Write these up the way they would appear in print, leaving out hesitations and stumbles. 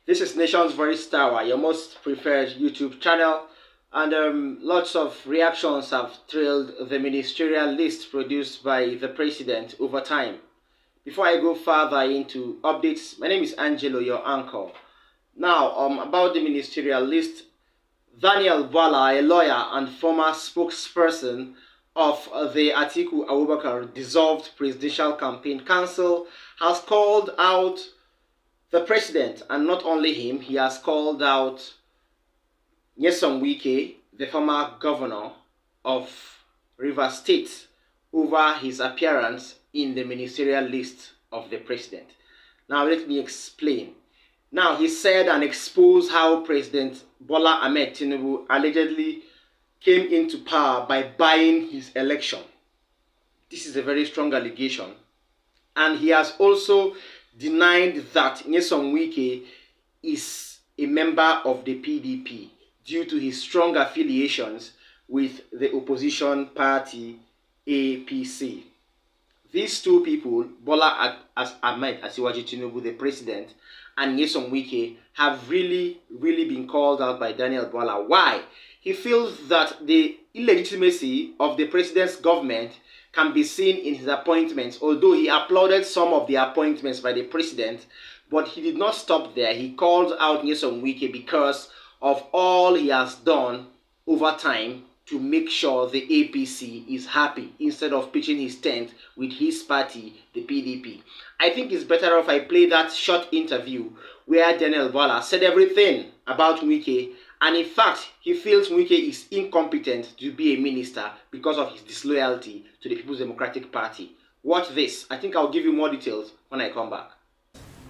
This is Nation's Voice Tower, your most preferred YouTube channel, and lots of reactions have trailed the ministerial list produced by the president over time. Before I go further into updates, my name is Angelo, your uncle. Now, about the ministerial list, Daniel Bwala, a lawyer and former spokesperson of the Atiku Abubakar dissolved Presidential Campaign Council, has called out the president, and not only him, he has called out Nyesom Wike, the former governor of Rivers State, over his appearance in the ministerial list of the president. Now let me explain. Now he said and exposed how President Bwala Ahmed Tinibu allegedly came into power by buying his election. This is a very strong allegation. And he has also denied that Nyesom Wike is a member of the PDP due to his strong affiliations with the opposition party APC. These two people, Bwala Ahmed Asiwaju Tinubu, the president, and Nyesom Wike, have really been called out by Daniel Bwala. Why? He feels that the illegitimacy of the president's government can be seen in his appointments, although he applauded some of the appointments by the president, but he did not stop there. He called out Nyesom Wike because of all he has done over time to make sure the APC is happy instead of pitching his tent with his party, the PDP. I think it's better if I play that short interview where Daniel Bwala said everything about Wike, and in fact, he feels Wike is incompetent to be a minister because of his disloyalty to the People's Democratic Party. Watch this. I think I'll give you more details when I come back.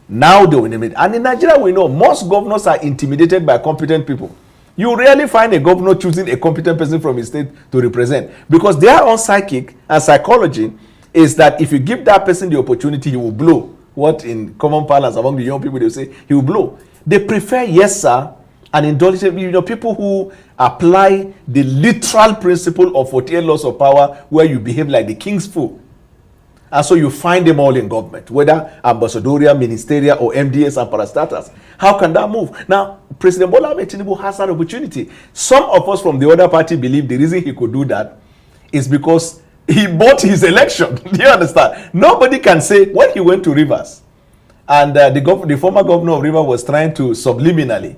Now they will name it. And in Nigeria, we know most governors are intimidated by competent people. You rarely find a governor choosing a competent person from his state to represent, because their own psychic and psychology is that if you give that person the opportunity, he will blow. What in common parlance among the young people, they will say, he will blow. They prefer yes, sir, and indulgent, people who apply the literal principle of 48 laws of power, where you behave like the king's fool. And so you find them all in government, whether ambassadorial, ministerial, or MDS and parastatals. How can that move? Now, President Bwala Ahmed Tinubu has that opportunity. Some of us from the other party believe the reason he could do that is because he bought his election. Do you understand? Nobody can say when he went to Rivers, and the former governor of Rivers was trying to subliminally,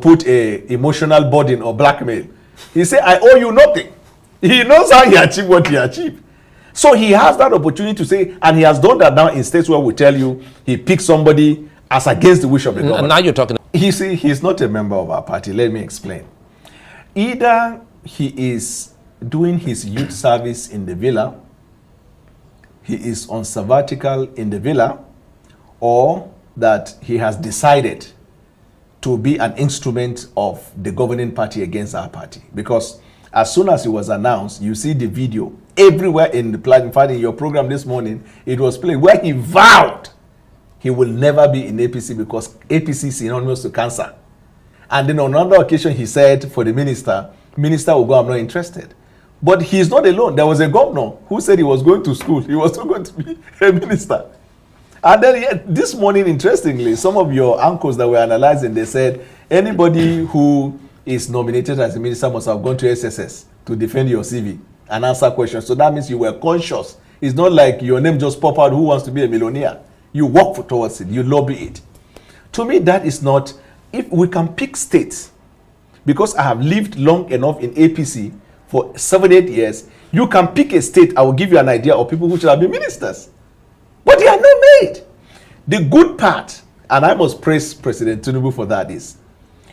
put a emotional burden or blackmail. He said, I owe you nothing. He knows how he achieved what he achieved. So he has that opportunity to say, and he has done that now in states where we tell you he picked somebody as against the wish of the government. And now you're talking. You see, he's not a member of our party. Let me explain. Either he is doing his youth service in the villa, he is on sabbatical in the villa, or that he has decided to be an instrument of the governing party against our party. Because as soon as it was announced, you see the video everywhere in the platform. In fact, in your program this morning, it was played where he vowed he will never be in APC because APC is synonymous to cancer. And then on another occasion, he said for the minister will go, I'm not interested. But he's not alone. There was a governor who said he was going to school. He was not going to be a minister. And then this morning, interestingly, some of your uncles that were analyzing, they said anybody who is nominated as a minister must have gone to SSS to defend your CV and answer questions. So that means you were conscious. It's not like your name just pop out, who wants to be a millionaire. You work towards it. You lobby it. To me, that is not, if we can pick states, because I have lived long enough in APC for 7-8 years, you can pick a state. I will give you an idea of people who should have been ministers. But they are not made. The good part, and I must praise President Tinibu for that, is,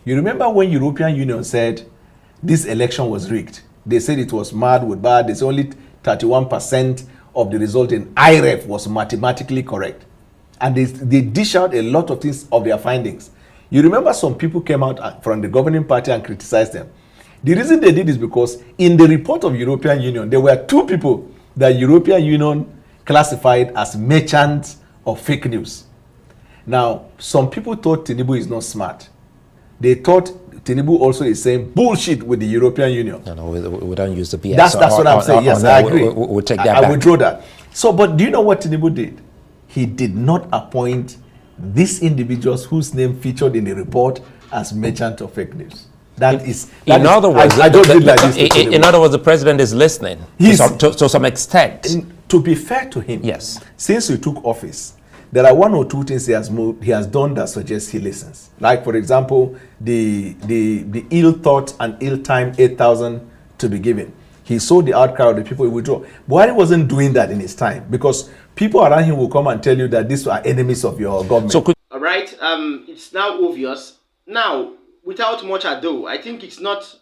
you remember when European Union said this election was rigged? They said it was mad with bad. They said only 31% of the result in IREF was mathematically correct. And they dish out a lot of things of their findings. You remember some people came out from the governing party and criticized them. The reason they did is because in the report of European Union, there were 2 people that European Union classified as merchants of fake news. Now, some people thought Tinibu is not smart. They thought Tinibu also is saying bullshit with the European Union. No, we don't use the BS. That's what I'm saying. Yes, I agree. We'll take that back. I withdraw that. So, but do you know what Tinibu did? He did not appoint these individuals whose name featured in the report as merchant of fake news. In other words, the president is listening to some extent. To be fair to him, yes, since he took office, there are one or two things he has done that suggest he listens. Like, for example, the ill thought and ill timed 8,000 to be given. He saw the outcry of the people he withdraw. Buhari wasn't doing that in his time, because people around him will come and tell you that these are enemies of your government. So all right, it's now obvious. Now, without much ado, I think it's not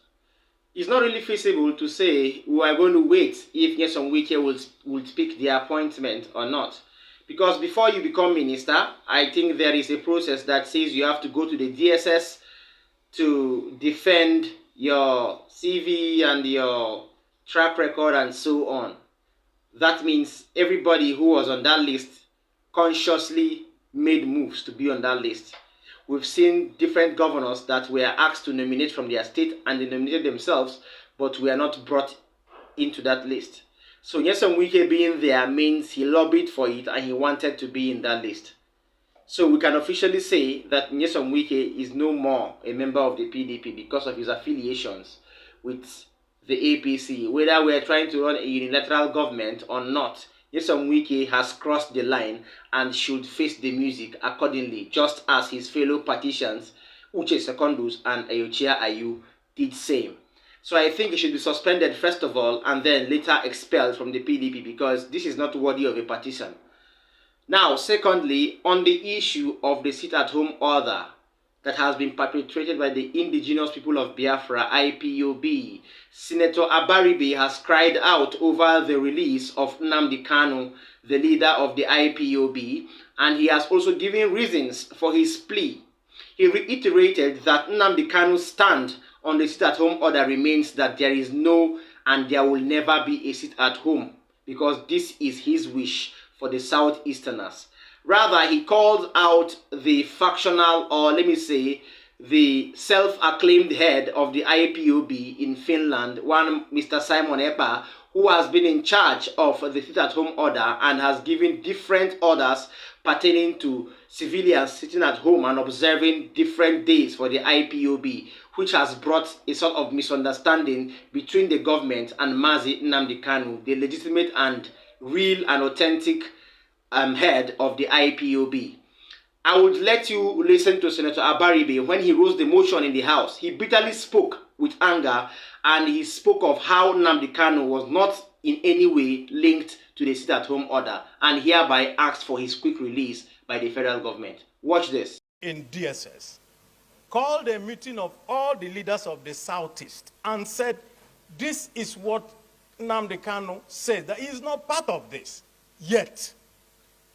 really feasible to say we are going to wait if Nyesom Wike will pick the appointment or not. Because before you become minister, I think there is a process that says you have to go to the DSS to defend your CV and your track record and so on. That means everybody who was on that list consciously made moves to be on that list. We've seen different governors that were asked to nominate from their state and they nominated themselves, but were not brought into that list. So Nyesom Wike being there means he lobbied for it and he wanted to be in that list. So we can officially say that Nyesom Wike is no more a member of the PDP because of his affiliations with the APC. Whether we are trying to run a unilateral government or not, Nyesom Wike has crossed the line and should face the music accordingly, just as his fellow partisans, Uche Secondus and Ayochia Ayu, did same. So I think he should be suspended first of all and then later expelled from the PDP because this is not worthy of a partisan. Now, secondly, on the issue of the sit-at-home order that has been perpetrated by the indigenous people of Biafra, IPOB, Senator Abaribe has cried out over the release of Nnamdi Kanu, the leader of the IPOB, and he has also given reasons for his plea. He reiterated that Nnamdi Kanu's stand on the sit-at-home order remains that there is no and there will never be a sit-at-home because this is his wish for the Southeasterners. Rather, he called out the factional, or let me say, the self-acclaimed head of the IPOB in Finland, one Mr. Simon Epa, who has been in charge of the sit-at-home order and has given different orders pertaining to civilians sitting at home and observing different days for the IPOB, which has brought a sort of misunderstanding between the government and Mazi Nnamdi Kanu, the legitimate and real and authentic head of the IPOB. I would let you listen to Senator Abaribe when he rose the motion in the House. He bitterly spoke with anger and he spoke of how Nnamdi Kanu was not in any way linked to the sit-at-home order and hereby asked for his quick release by the federal government. Watch this. In DSS, called a meeting of all the leaders of the Southeast and said, this is what Nnamdi Kanu says, that he is not part of this. Yet,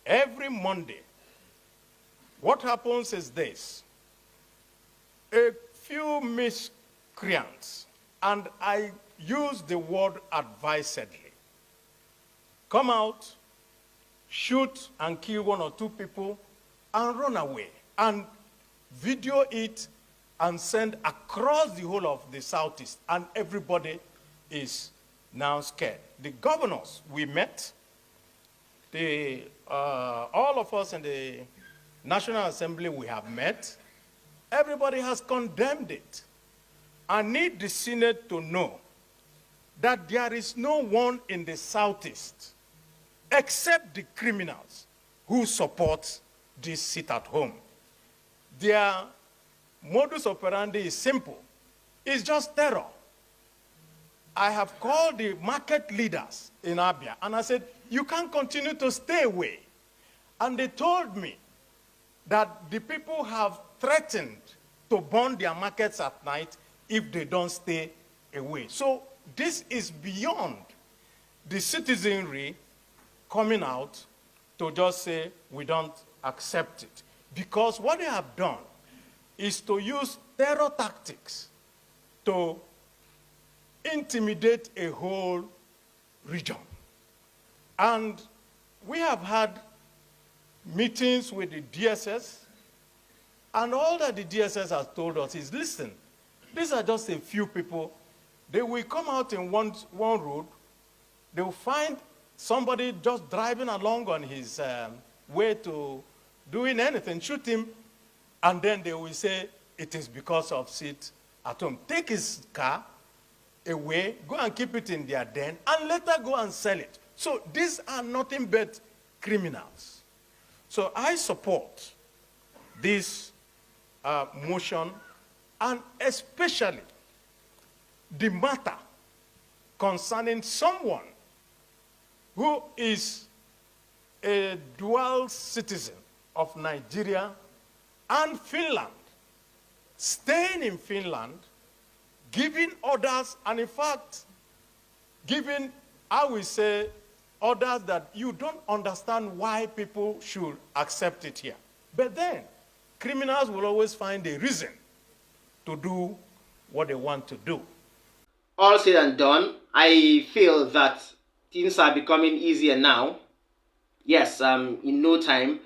every Monday, what happens is this. A few miscreants, and I use the word advisedly, come out, shoot and kill one or two people, and run away, and video it and send across the whole of the Southeast, and everybody is now scared. The governors we met, all of us in the National Assembly we have met, everybody has condemned it. I need the Senate to know that there is no one in the Southeast except the criminals who support this sit-at-home. Their modus operandi is simple. It's just terror. I have called the market leaders in Abia, and I said, you can't continue to stay away. And they told me that the people have threatened to burn their markets at night if they don't stay away. So this is beyond the citizenry coming out to just say, we don't accept it. Because what they have done is to use terror tactics to intimidate a whole region. And we have had meetings with the DSS, and all that the DSS has told us is, listen, these are just a few people. They will come out in one road, they will find somebody just driving along on his way to doing anything, shoot him, and then they will say it is because of sit at home. Take his car away, go and keep it in their den, and later go and sell it. So these are nothing but criminals. So I support this motion, and especially the matter concerning someone who is a dual citizen of Nigeria and Finland, staying in Finland, giving orders, and in fact, giving, I will say, orders that you don't understand why people should accept it here. But then, criminals will always find a reason to do what they want to do. All said and done, I feel that things are becoming easier now. Yes, in no time,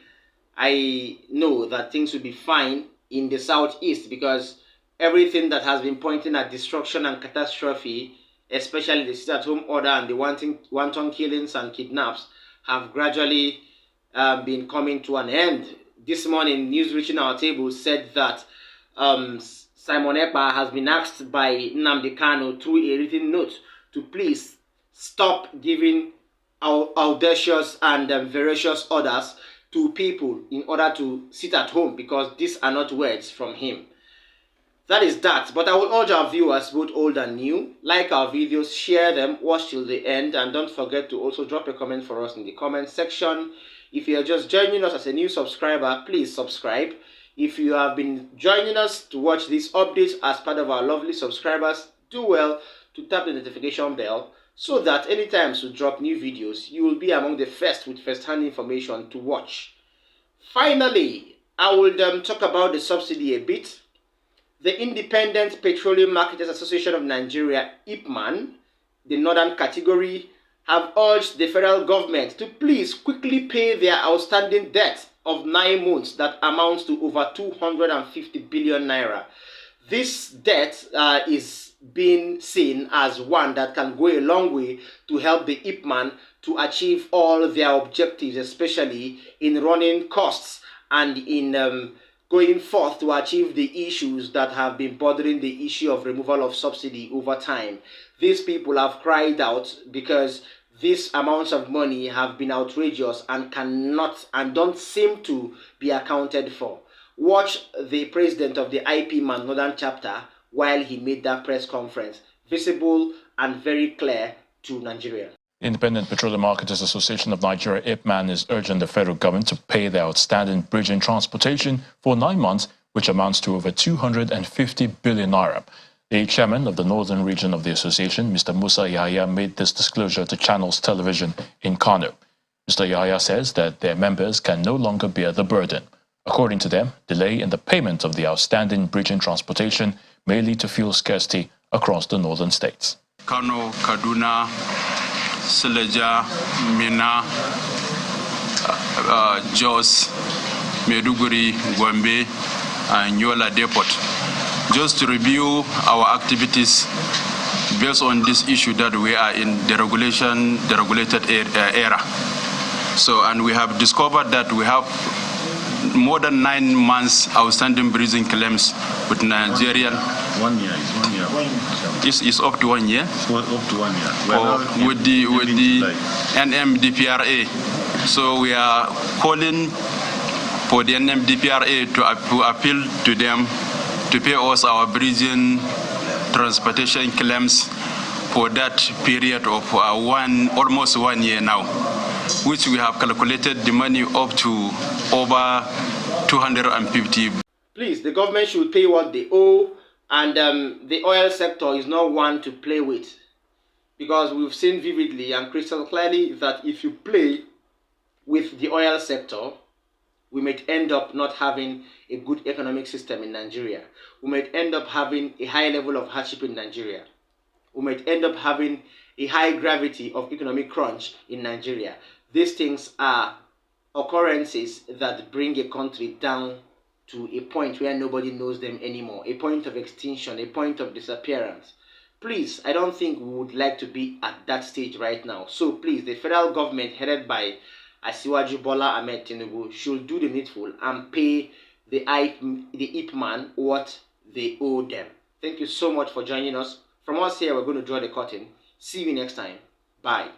I know that things will be fine in the southeast, because everything that has been pointing at destruction and catastrophe, especially the sit-at-home order and the wanton killings and kidnaps, have gradually been coming to an end. This morning, news reaching our table said that Simon Ekpa has been asked by Nnamdi Kanu through a written note to please stop giving audacious and veracious orders to people in order to sit at home, because these are not words from him. That is that. But I will urge our viewers, both old and new, like our videos, share them, watch till the end, and don't forget to also drop a comment for us in the comment section. If you are just joining us as a new subscriber, please subscribe. If you have been joining us to watch these updates as part of our lovely subscribers, do well to tap the notification bell so that anytime we drop new videos, you will be among the first with first-hand information to watch. Finally, I will talk about the subsidy a bit. The Independent Petroleum Marketers Association of Nigeria, IPMAN, the northern category, have urged the federal government to please quickly pay their outstanding debt of 9 months that amounts to over 250 billion naira. This debt is being seen as one that can go a long way to help the IPMAN to achieve all their objectives, especially in running costs and in going forth to achieve the issues that have been bothering the issue of removal of subsidy over time. These people have cried out because these amounts of money have been outrageous and cannot and don't seem to be accounted for. Watch the president of the IPMAN Northern Chapter while he made that press conference, visible and very clear to Nigeria. Independent Petroleum Marketers Association of Nigeria, IPMAN, is urging the federal government to pay their outstanding bridge and transportation for 9 months, which amounts to over 250 billion naira. The chairman of the northern region of the association, Mr. Musa Yahya, made this disclosure to Channels Television in Kano. Mr. Yahya says that their members can no longer bear the burden. According to them, delay in the payment of the outstanding bridge and transportation may lead to fuel scarcity across the northern states. Kano, Kaduna, Sileja, Mina, Jos, Meduguri, Gombe, and Yola Depot. Just to review our activities based on this issue that we are in the regulated era. So, and we have discovered that we have more than 9 months outstanding bridging claims with Nigerian. 1 year is 1 year. It's up to 1 year. It's up to 1 year. With the NMDPRA. So we are calling for the NMDPRA to appeal to them to pay us our bridging transportation claims for that period of almost 1 year now, which we have calculated the money up to over 250. Please, the government should pay what they owe, and the oil sector is not one to play with, because we've seen vividly and crystal clearly that if you play with the oil sector, we might end up not having a good economic system in Nigeria. We might end up having a high level of hardship in Nigeria. We might end up having a high gravity of economic crunch in Nigeria. These things are occurrences that bring a country down to a point where nobody knows them anymore, a point of extinction, a point of disappearance. Please, I don't think we would like to be at that stage right now. So please, the federal government headed by Asiwaju Bwala Ahmed Tinibu should do the needful and pay the IP man what they owe them. Thank you so much for joining us. From us here, we're going to draw the curtain. See you next time. Bye.